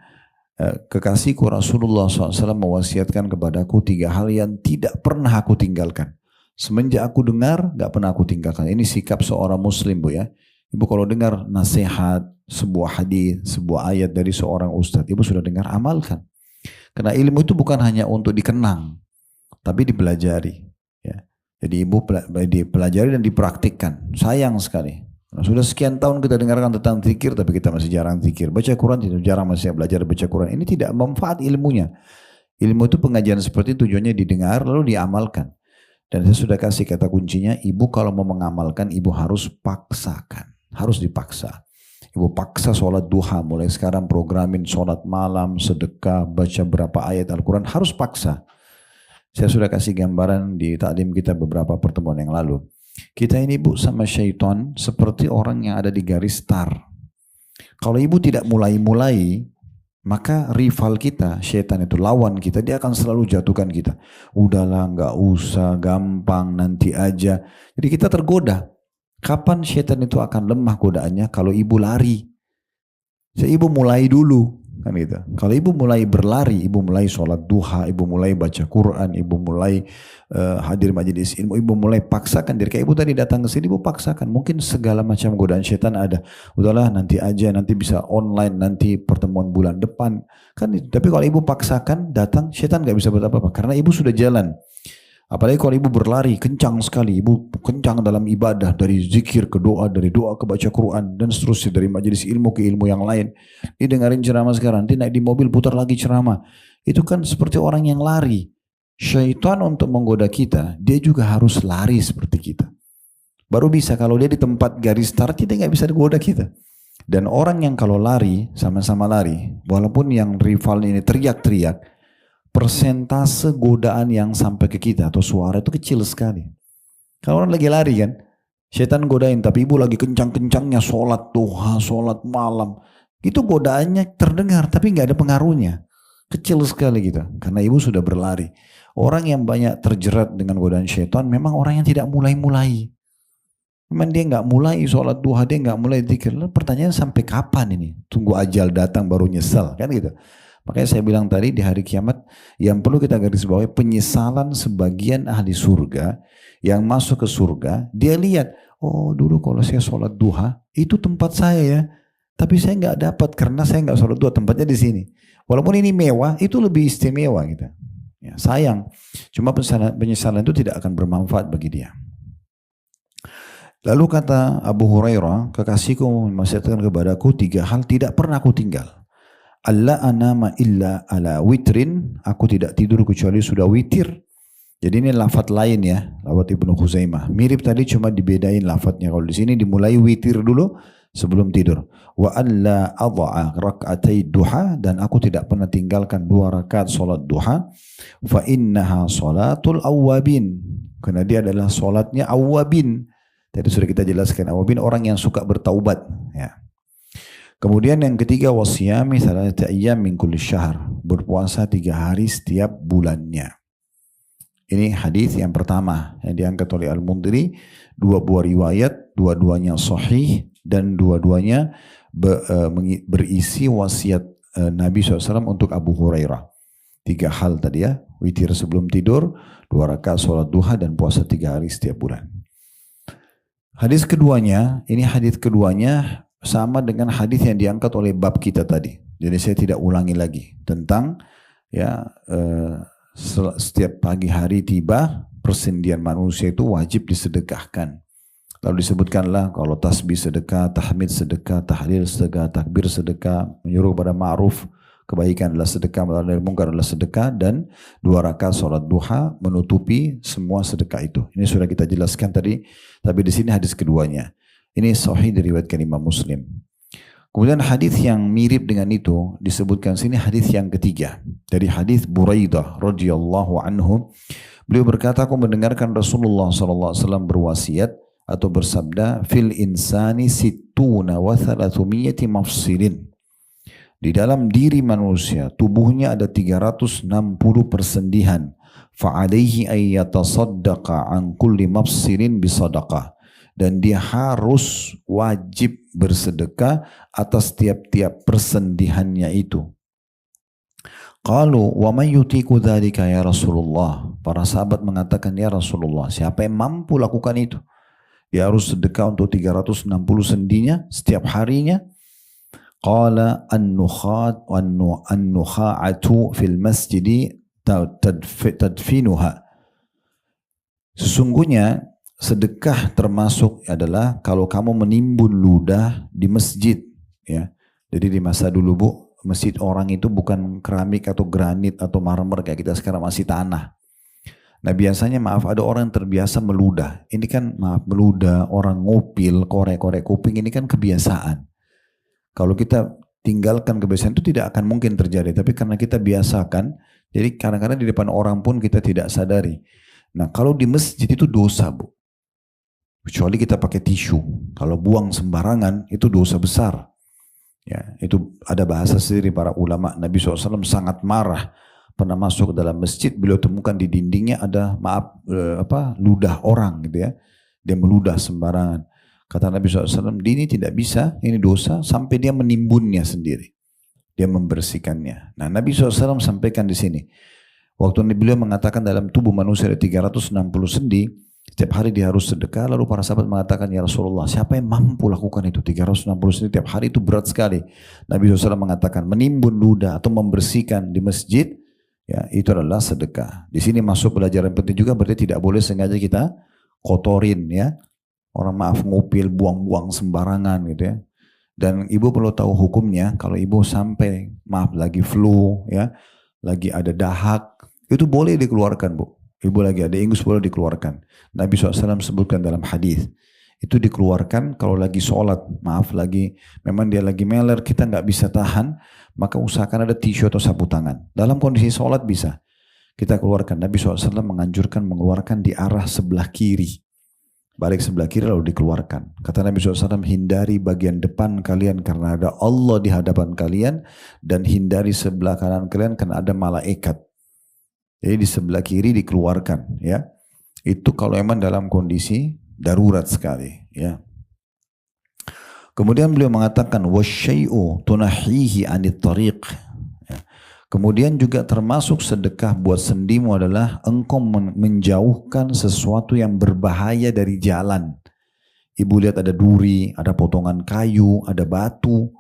Kekasihku Rasulullah SAW mewasiatkan kepadaku 3 hal yang tidak pernah aku tinggalkan. Semenjak aku dengar, gak pernah aku tinggalkan. Ini sikap seorang muslim, Bu ya. Ibu kalau dengar nasihat, sebuah hadis, sebuah ayat dari seorang ustadz, ibu sudah dengar, amalkan. Karena ilmu itu bukan hanya untuk dikenang, tapi dipelajari. Ya. Jadi ibu dipelajari dan dipraktikkan. Sayang sekali. Nah, sudah sekian tahun kita dengarkan tentang zikir, tapi kita masih jarang zikir. Baca Quran, kita jarang masih belajar baca Quran. Ini tidak manfaat ilmunya. Ilmu itu pengajian seperti tujuannya didengar lalu diamalkan. Dan saya sudah kasih kata kuncinya, ibu kalau mau mengamalkan, ibu harus paksakan. Harus dipaksa. Ibu paksa sholat duha, mulai sekarang programin sholat malam, sedekah, baca berapa ayat Al-Quran, harus paksa. Saya sudah kasih gambaran di taklim kita beberapa pertemuan yang lalu. Kita ini Bu sama syaitan seperti orang yang ada di garis start. Kalau ibu tidak mulai-mulai, maka rival kita, syaitan itu lawan kita, dia akan selalu jatuhkan kita. Udahlah, nggak usah, gampang, nanti aja. Jadi kita tergoda. Kapan syaitan itu akan lemah godaannya? Kalau ibu lari. Jadi ibu mulai dulu. Kan gitu. Kalau ibu mulai berlari, ibu mulai sholat duha, ibu mulai baca Quran, ibu mulai hadir majelis ilmu, ibu mulai paksakan diri. Kayak ibu tadi datang ke sini, ibu paksakan. Mungkin segala macam godaan syaitan ada. Udahlah nanti aja, nanti bisa online, nanti pertemuan bulan depan. Kan, tapi kalau ibu paksakan datang, syaitan gak bisa buat apa-apa. Karena ibu sudah jalan. Apalagi kalau ibu berlari kencang sekali, ibu kencang dalam ibadah, dari zikir ke doa, dari doa ke baca Quran dan seterusnya, dari majelis ilmu ke ilmu yang lain. Didengarin ceramah sekarang, nanti naik di mobil putar lagi ceramah. Itu kan seperti orang yang lari. Syaitan untuk menggoda kita, dia juga harus lari seperti kita. Baru bisa kalau dia di tempat garis start, dia nggak bisa digoda kita. Dan orang yang kalau lari, sama-sama lari, walaupun yang rival ini teriak-teriak, persentase godaan yang sampai ke kita atau suara itu kecil sekali. Kalau orang lagi lari kan, syaitan godain, tapi ibu lagi kencang-kencangnya sholat duha, sholat malam, itu godaannya terdengar tapi nggak ada pengaruhnya, kecil sekali gitu. Karena ibu sudah berlari. Orang yang banyak terjerat dengan godaan syaitan memang orang yang tidak mulai-mulai. Memang dia nggak mulai sholat duha, dia nggak mulai zikir. Pertanyaan sampai kapan ini? Tunggu ajal datang baru nyesel kan gitu. Makanya saya bilang tadi di hari kiamat yang perlu kita garis bawahi, penyesalan sebagian ahli surga yang masuk ke surga, dia lihat, oh dulu kalau saya sholat duha itu tempat saya ya, tapi saya nggak dapat karena saya nggak sholat duha, tempatnya di sini. Walaupun ini mewah, itu lebih istimewa gitu. Ya, sayang, cuma penyesalan itu tidak akan bermanfaat bagi dia. Lalu kata Abu Hurairah, kekasihku mewasiatkan kepadaku 3 hal tidak pernah aku tinggal. Alla anama illa ala witrin, aku tidak tidur kecuali sudah witir. Jadi ini lafadz lain ya, lafadz Ibnu Khuzaimah. Mirip tadi cuma dibedain lafadznya. Kalau di sini dimulai witir dulu sebelum tidur. Wa alla adha'a rak'atai duha, dan aku tidak pernah tinggalkan 2 rakaat salat duha. Fa innaha salatul awwabin, karena dia adalah salatnya awwabin. Tadi sudah kita jelaskan, awwabin orang yang suka bertaubat ya. Kemudian yang ketiga, wasiyami thalathata ayyam min kulli syahr, berpuasa 3 hari setiap bulannya. Ini hadis yang pertama yang diangkat oleh Al-Mundhiri, 2 buah riwayat, dua-duanya sahih dan dua-duanya berisi wasiat Nabi SAW untuk Abu Hurairah. 3 hal tadi ya, witir sebelum tidur, 2 rakaat sholat duha, dan puasa 3 hari setiap bulan. Hadis keduanya, ini hadis keduanya sama dengan hadis yang diangkat oleh bab kita tadi. Jadi saya tidak ulangi lagi tentang ya setiap pagi hari tiba persendian manusia itu wajib disedekahkan. Lalu disebutkanlah kalau tasbih sedekah, tahmid sedekah, tahlil sedekah, takbir sedekah, menyuruh pada ma'ruf, kebaikan adalah sedekah, melarang dari mungkar adalah sedekah, dan 2 rakaat sholat duha menutupi semua sedekah itu. Ini sudah kita jelaskan tadi, tapi di sini hadis keduanya. Ini sahih diriwayatkan Imam Muslim. Kemudian hadis yang mirip dengan itu disebutkan sini hadis yang ketiga dari hadis Buraidah radhiyallahu anhu. Beliau berkata, aku mendengarkan Rasulullah SAW berwasiat atau bersabda, fil insani sittuna wa thalathumiyati mafsilin. Di dalam diri manusia, tubuhnya ada 360 persendihan. Fa'alaihi ayyatasaddaqa an kulli mafsilin bisadaqah. Dan dia harus wajib bersedekah atas tiap-tiap persendihannya itu. Qalu wa man yutiku dzalika ya Rasulullah. Para sahabat mengatakan, ya Rasulullah, siapa yang mampu lakukan itu? Dia harus sedekah untuk 360 sendinya setiap harinya. Qala an-nukha'atu fil masjidi tadfinuha. Sesungguhnya sedekah termasuk adalah kalau kamu menimbun ludah di masjid, ya. Jadi di masa dulu, Bu, masjid orang itu bukan keramik atau granit atau marmer kayak kita sekarang, masih tanah. Nah biasanya ada orang yang terbiasa meludah. Ini kan meludah, orang ngupil, korek-korek kuping, ini kan kebiasaan. Kalau kita tinggalkan kebiasaan itu tidak akan mungkin terjadi. Tapi karena kita biasakan, jadi kadang-kadang di depan orang pun kita tidak sadari. Nah kalau di masjid itu dosa, Bu. Kecuali kita pakai tisu. Kalau buang sembarangan itu dosa besar. Ya, itu ada bahasa sendiri para ulama. Nabi SAW sangat marah. Pernah masuk ke dalam masjid, beliau temukan di dindingnya ada ludah orang gitu ya. Dia meludah sembarangan. Kata Nabi SAW, ini tidak bisa, ini dosa, sampai dia menimbunnya sendiri. Dia membersihkannya. Nah Nabi SAW sampaikan di sini. Waktu beliau mengatakan dalam tubuh manusia ada 360 sendi, setiap hari dia harus sedekah. Lalu para sahabat mengatakan, ya Rasulullah, siapa yang mampu lakukan itu? 360 sendi tiap hari itu berat sekali. Nabi SAW mengatakan, menimbun ludah atau membersihkan di masjid, ya itu adalah sedekah. Di sini masuk pelajaran penting juga, berarti tidak boleh sengaja kita kotorin ya. Orang ngupil, buang-buang sembarangan gitu ya. Dan ibu perlu tahu hukumnya, kalau ibu sampai lagi flu ya, lagi ada dahak, itu boleh dikeluarkan, Bu. Ibu lagi ada ingus boleh dikeluarkan. Nabi SAW sebutkan dalam hadis itu dikeluarkan kalau lagi sholat, memang dia lagi meler, kita nggak bisa tahan, maka usahakan ada tisu atau sapu tangan. Dalam kondisi sholat bisa kita keluarkan. Nabi SAW menganjurkan mengeluarkan di arah sebelah kiri, balik sebelah kiri lalu dikeluarkan. Kata Nabi SAW, hindari bagian depan kalian karena ada Allah di hadapan kalian, dan hindari sebelah kanan kalian karena ada malaikat. Jadi di sebelah kiri dikeluarkan ya. Itu kalau memang dalam kondisi darurat sekali ya. Kemudian beliau mengatakan wasyai'u tunahihi anit tariq. Ya. Kemudian juga termasuk sedekah buat sendimu adalah engkau menjauhkan sesuatu yang berbahaya dari jalan. Ibu lihat ada duri, ada potongan kayu, ada batu.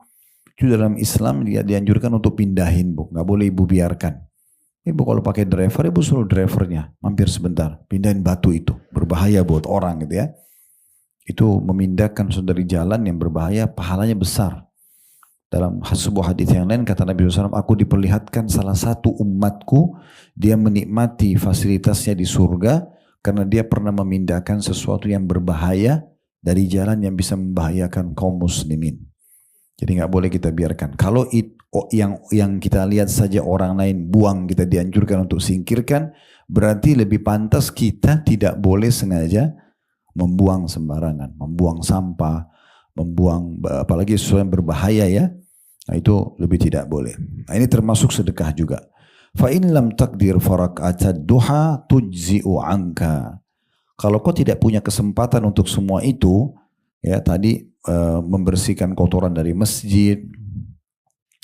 Itu dalam Islam dia dianjurkan untuk pindahin, Bu. Nggak boleh ibu biarkan. Ibu kalau pakai driver, ibu suruh drivernya mampir sebentar, pindahin batu itu, berbahaya buat orang gitu ya. Itu memindahkan dari jalan yang berbahaya, pahalanya besar. Dalam sebuah hadis yang lain kata Nabi SAW, aku diperlihatkan salah satu umatku, dia menikmati fasilitasnya di surga karena dia pernah memindahkan sesuatu yang berbahaya dari jalan yang bisa membahayakan kaum muslimin. Jadi nggak boleh kita biarkan. Kalau yang kita lihat saja orang lain buang, kita dianjurkan untuk singkirkan, berarti lebih pantas kita tidak boleh sengaja membuang sembarangan, membuang sampah, membuang apalagi sesuatu yang berbahaya ya. Nah itu lebih tidak boleh. Nah ini termasuk sedekah juga. Fa in lam taqdir farak'atad duha tujzi'u anka. Kalau kau tidak punya kesempatan untuk semua itu, ya tadi membersihkan kotoran dari masjid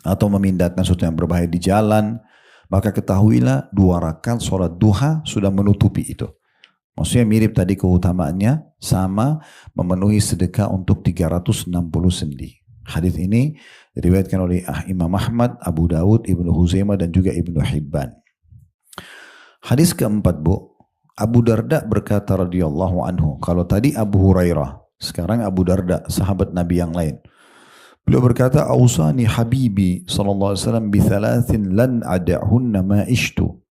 atau memindahkan sesuatu yang berbahaya di jalan, maka ketahuilah 2 rakaat sholat duha sudah menutupi itu. Maksudnya mirip tadi keutamaannya, sama memenuhi sedekah untuk 360 sendi. Hadis ini diriwayatkan oleh Imam Ahmad, Abu Dawud, Ibnu Huzaimah dan juga Ibnu Hibban. Hadis keempat, Bu, Abu Darda berkata radhiyallahu anhu. Kalau tadi Abu Hurairah, sekarang Abu Darda, sahabat Nabi yang lain. Beliau berkata, "Ausani habibi sallallahu alaihi wasallam bi thalathin lan ada'hunna ma ishtu."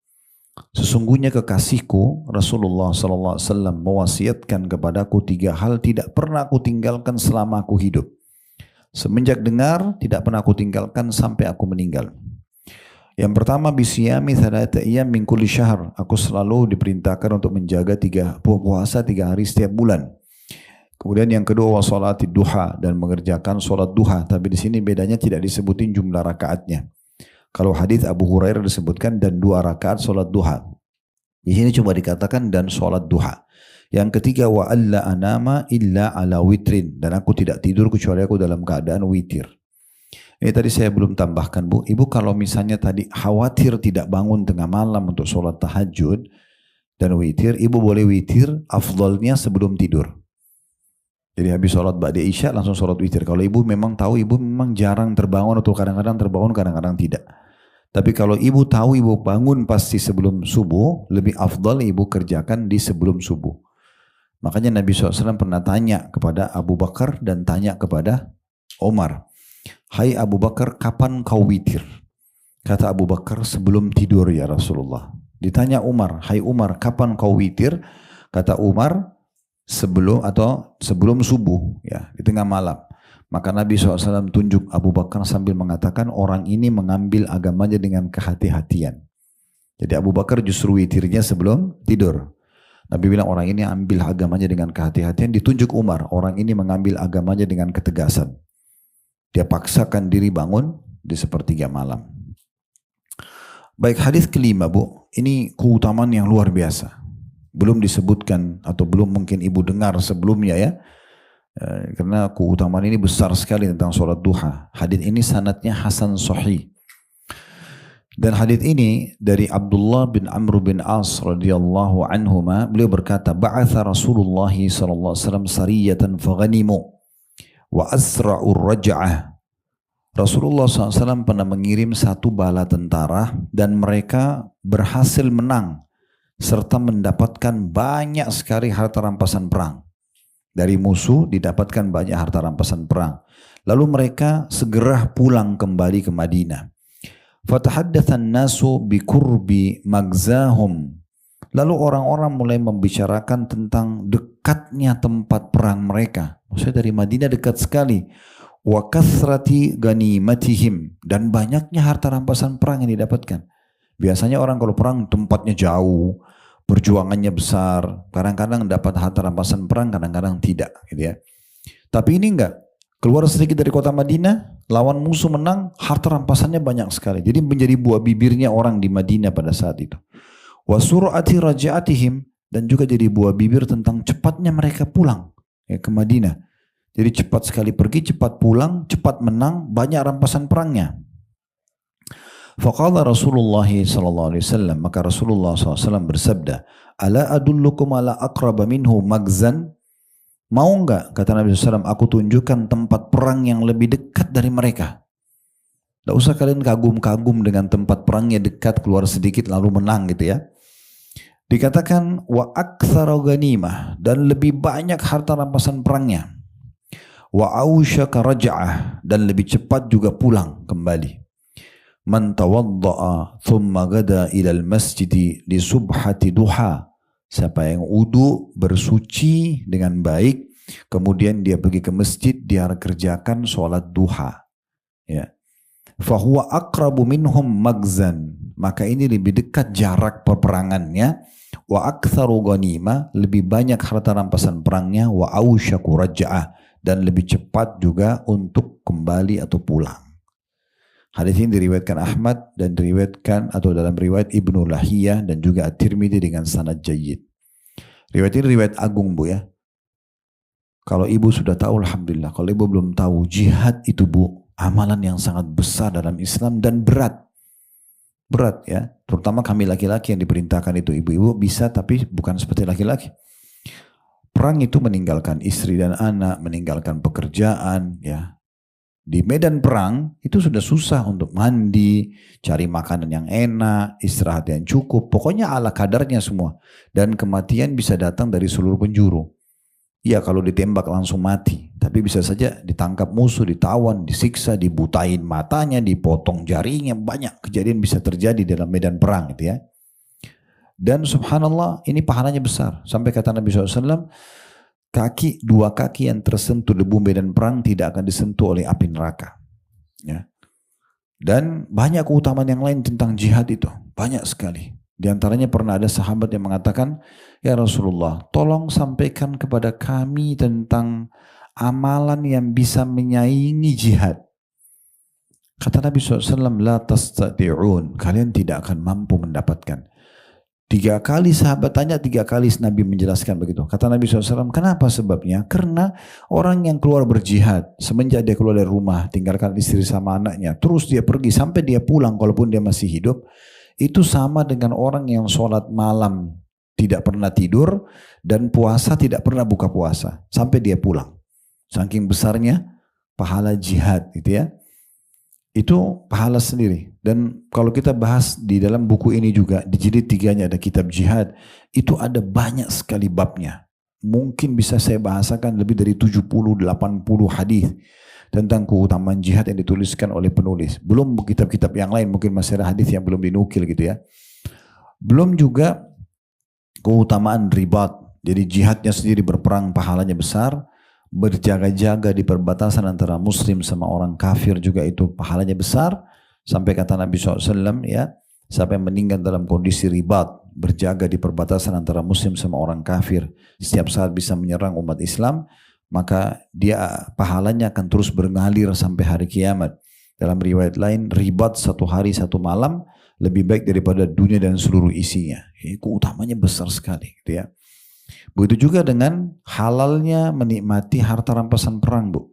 Sesungguhnya kekasihku Rasulullah sallallahu alaihi wasallam mewasiatkan kepadaku 3 hal tidak pernah aku tinggalkan selama aku hidup. Semenjak dengar tidak pernah aku tinggalkan sampai aku meninggal. Yang pertama, bisiyami thalathata ayyam min kulli syahr. Aku selalu diperintahkan untuk menjaga puasa 3 hari setiap bulan. Kemudian yang kedua, wa salati duha, dan mengerjakan salat duha. Tapi di sini bedanya tidak disebutin jumlah rakaatnya. Kalau hadis Abu Hurairah disebutkan dan 2 rakaat salat duha. Di sini cuma dikatakan dan salat duha. Yang ketiga, wa alla anama illa ala witrin, dan aku tidak tidur kecuali aku dalam keadaan witir. Ini tadi saya belum tambahkan, Bu. Ibu kalau misalnya tadi khawatir tidak bangun tengah malam untuk sholat tahajud dan witir, ibu boleh witir afdalnya sebelum tidur. Jadi habis sholat ba'da isya langsung sholat witir. Kalau ibu memang tahu ibu memang jarang terbangun atau kadang-kadang terbangun, kadang-kadang tidak. Tapi kalau ibu tahu ibu bangun pasti sebelum subuh, lebih afdal ibu kerjakan di sebelum subuh. Makanya Nabi SAW pernah tanya kepada Abu Bakar dan tanya kepada Umar. Hai Abu Bakar, kapan kau witir? Kata Abu Bakar, sebelum tidur ya Rasulullah. Ditanya Umar, hai Umar, kapan kau witir? Kata Umar, sebelum subuh, ya, di tengah malam. Maka Nabi SAW tunjuk Abu Bakar sambil mengatakan orang ini mengambil agamanya dengan kehati-hatian. Jadi Abu Bakar justru witirnya sebelum tidur. Nabi bilang orang ini ambil agamanya dengan kehati-hatian. Ditunjuk Umar, orang ini mengambil agamanya dengan ketegasan. Dia paksakan diri bangun di sepertiga malam. Baik, hadis kelima, Bu. Ini keutamaan yang luar biasa. Belum disebutkan atau belum mungkin ibu dengar sebelumnya ya. Karena keutamaan ini besar sekali tentang sholat duha. Hadis ini sanadnya hasan sahih. Dan hadis ini dari Abdullah bin Amr bin As radhiyallahu anhuma, beliau berkata, "Ba'atha Rasulullah sallallahu alaihi wasallam sariyatan faghanimu wa asra'ur raj'ah." Rasulullah SAW pernah mengirim 1 bala tentara dan mereka berhasil menang serta mendapatkan banyak sekali harta rampasan perang. Dari musuh didapatkan banyak harta rampasan perang. Lalu mereka segera pulang kembali ke Madinah. Fatahaddatsan nasu bikurbi magzahum. Lalu orang-orang mulai membicarakan tentang dekatnya tempat perang mereka. Maksudnya dari Madinah dekat sekali. Wa kathrati ganimatihim, dan banyaknya harta rampasan perang yang didapatkan. Biasanya orang kalau perang tempatnya jauh, perjuangannya besar, kadang-kadang dapat harta rampasan perang, kadang-kadang tidak, gitu ya. Tapi ini enggak. Keluar sedikit dari kota Madinah, lawan musuh menang, harta rampasannya banyak sekali. Jadi menjadi buah bibirnya orang di Madinah pada saat itu. Wa sur'ati raja'atihim, dan juga jadi buah bibir tentang cepatnya mereka pulang ya, ke Madinah. Jadi cepat sekali pergi, cepat pulang, cepat menang, banyak rampasan perangnya. Faqala Rasulullah sallallahu alaihi wasallam, maka Rasulullah SAW bersabda, "Ala adullukum ala aqraba minhu magzan?" Mau enggak, kata Nabi SAW, aku tunjukkan tempat perang yang lebih dekat dari mereka. Tidak usah kalian kagum-kagum dengan tempat perangnya dekat, keluar sedikit lalu menang gitu ya. Dikatakan wa aktsara ghanimah, dan lebih banyak harta rampasan perangnya. Wa ausyaka raj'ah, dan lebih cepat juga pulang kembali. Man tawadda'a thumma gada ilal masjidi li subhati duha. Siapa yang wudu, bersuci dengan baik, kemudian dia pergi ke masjid, dia kerjakan sholat duha. Ya. Fahuwa aqrabu minhum magzan. Maka ini lebih dekat jarak peperangannya. Wa aktsaru ghanimah, lebih banyak harta rampasan perangnya. Wa ausyaku raja'ah, dan lebih cepat juga untuk kembali atau pulang. Hadis ini diriwayatkan Ahmad dan diriwayatkan atau dalam riwayat Ibnu Lahiyah dan juga At-Tirmidzi dengan sanad jayyid. Riwayat ini riwayat agung, Bu ya. Kalau ibu sudah tahu alhamdulillah. Kalau ibu belum tahu, jihad itu, Bu, amalan yang sangat besar dalam Islam dan berat. Berat ya. Terutama kami laki-laki yang diperintahkan itu. Ibu-ibu bisa tapi bukan seperti laki-laki. Perang itu meninggalkan istri dan anak, meninggalkan pekerjaan ya. Di medan perang itu sudah susah untuk mandi, cari makanan yang enak, istirahat yang cukup. Pokoknya ala kadarnya semua. Dan kematian bisa datang dari seluruh penjuru. Ya kalau ditembak langsung mati. Tapi bisa saja ditangkap musuh, ditawan, disiksa, dibutain matanya, dipotong jarinya. Banyak kejadian bisa terjadi dalam medan perang gitu ya. Dan subhanallah ini pahalanya besar. Sampai kata Nabi SAW, dua kaki yang tersentuh debu medan perang tidak akan disentuh oleh api neraka. Ya. Dan banyak keutamaan yang lain tentang jihad itu. Banyak sekali. Di antaranya pernah ada sahabat yang mengatakan, ya Rasulullah, tolong sampaikan kepada kami tentang amalan yang bisa menyaingi jihad. Kata Nabi SAW, la tastati'un, kalian tidak akan mampu mendapatkan. 3 kali sahabat tanya, 3 kali Nabi menjelaskan begitu. Kata Nabi SAW, kenapa sebabnya? Karena orang yang keluar berjihad, semenjak dia keluar dari rumah, tinggalkan istri sama anaknya, terus dia pergi sampai dia pulang, kalaupun dia masih hidup, itu sama dengan orang yang sholat malam tidak pernah tidur dan puasa tidak pernah buka puasa sampai dia pulang. Saking besarnya pahala jihad gitu ya. Itu pahala sendiri. Dan kalau kita bahas di dalam buku ini juga di jilid 3-nya ada kitab jihad, itu ada banyak sekali babnya. Mungkin bisa saya bahasakan lebih dari 70-80 hadis tentang keutamaan jihad yang dituliskan oleh penulis. Belum kitab-kitab yang lain, mungkin masih ada hadis yang belum dinukil gitu ya. Belum juga keutamaan ribat. Jadi jihadnya sendiri berperang pahalanya besar. Berjaga-jaga di perbatasan antara muslim sama orang kafir juga itu pahalanya besar. Sampai kata Nabi SAW ya, sampai meninggal dalam kondisi ribat. Berjaga di perbatasan antara muslim sama orang kafir. Setiap saat bisa menyerang umat Islam. Maka dia pahalanya akan terus mengalir sampai hari kiamat. Dalam riwayat lain, ribat 1 hari 1 malam lebih baik daripada dunia dan seluruh isinya. Keutamanya besar sekali gitu ya. Begitu juga dengan halalnya menikmati harta rampasan perang, Bu.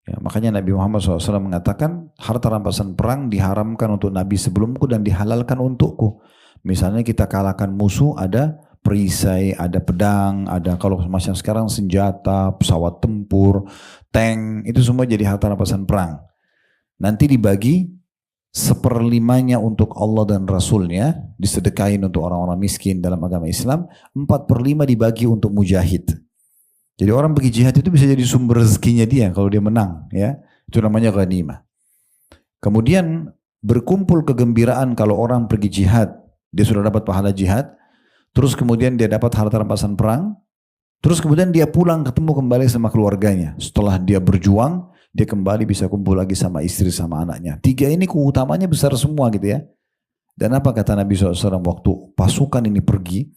Ya, makanya Nabi Muhammad SAW mengatakan harta rampasan perang diharamkan untuk Nabi sebelumku dan dihalalkan untukku. Misalnya kita kalahkan musuh, ada perisai, ada pedang, ada kalau macam sekarang senjata, pesawat tempur, tank, itu semua jadi harta rampasan perang. Nanti dibagi 1/5 untuk Allah dan Rasulnya, disedekahin untuk orang-orang miskin dalam agama Islam, 4/5 dibagi untuk mujahid. Jadi orang pergi jihad itu bisa jadi sumber rezekinya dia kalau dia menang, ya. Itu namanya ghanimah. Kemudian berkumpul kegembiraan kalau orang pergi jihad, dia sudah dapat pahala jihad. Terus kemudian dia dapat harta rampasan perang. Terus kemudian dia pulang ketemu kembali sama keluarganya. Setelah dia berjuang, dia kembali bisa kumpul lagi sama istri sama anaknya. 3 ini keutamanya besar semua gitu ya. Dan apa kata Nabi SAW waktu pasukan ini pergi.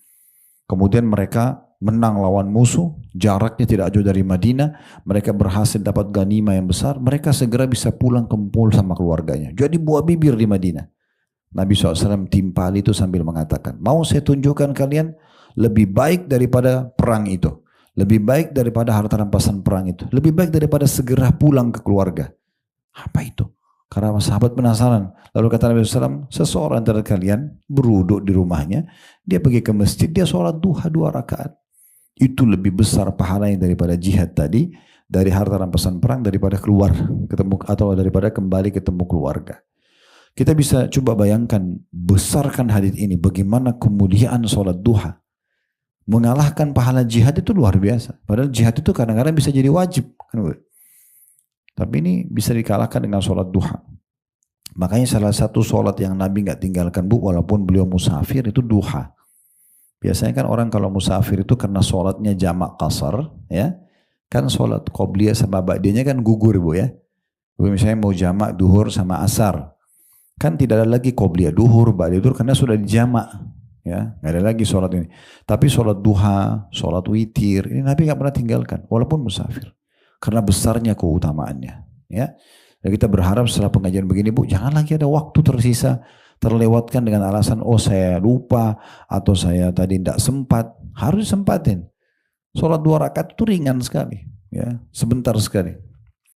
Kemudian mereka menang lawan musuh. Jaraknya tidak jauh dari Madinah. Mereka berhasil dapat ghanimah yang besar. Mereka segera bisa pulang kumpul sama keluarganya. Jadi buah bibir di Madinah. Nabi SAW timpali itu sambil mengatakan, mau saya tunjukkan kalian lebih baik daripada perang itu. Lebih baik daripada harta rampasan perang itu. Lebih baik daripada segera pulang ke keluarga. Apa itu? Karena sahabat penasaran. Lalu kata Nabi SAW, seseorang antara kalian beruduk di rumahnya, dia pergi ke masjid, dia sholat duha 2 rakaat. Itu lebih besar pahalanya daripada jihad tadi, dari harta rampasan perang, daripada keluar ketemu atau daripada kembali ketemu keluarga. Kita bisa coba bayangkan, besarkan hadits ini, bagaimana kemuliaan sholat duha. Mengalahkan pahala jihad itu luar biasa. Padahal jihad itu kadang-kadang bisa jadi wajib. Tapi ini bisa dikalahkan dengan sholat duha. Makanya salah satu sholat yang Nabi nggak tinggalkan, Bu, walaupun beliau musafir, itu duha. Biasanya kan orang kalau musafir itu karena sholatnya jamak qasar, ya, kan sholat qobliyah sama ba'diyahnya kan gugur, Bu ya. Misalnya mau jamak duhur sama asar. Kan tidak ada lagi qobliyah duhur, ba'diyah duhur karena sudah dijamak, ya, nggak ada lagi sholat ini. Tapi sholat duha, sholat witir, ini Nabi nggak pernah tinggalkan, walaupun musafir, karena besarnya keutamaannya, ya. Dan kita berharap setelah pengajian begini, Bu, jangan lagi ada waktu tersisa terlewatkan dengan alasan oh saya lupa atau saya tadi tidak sempat. Harus sempatin. Sholat 2 rakaat itu ringan sekali, ya, sebentar sekali.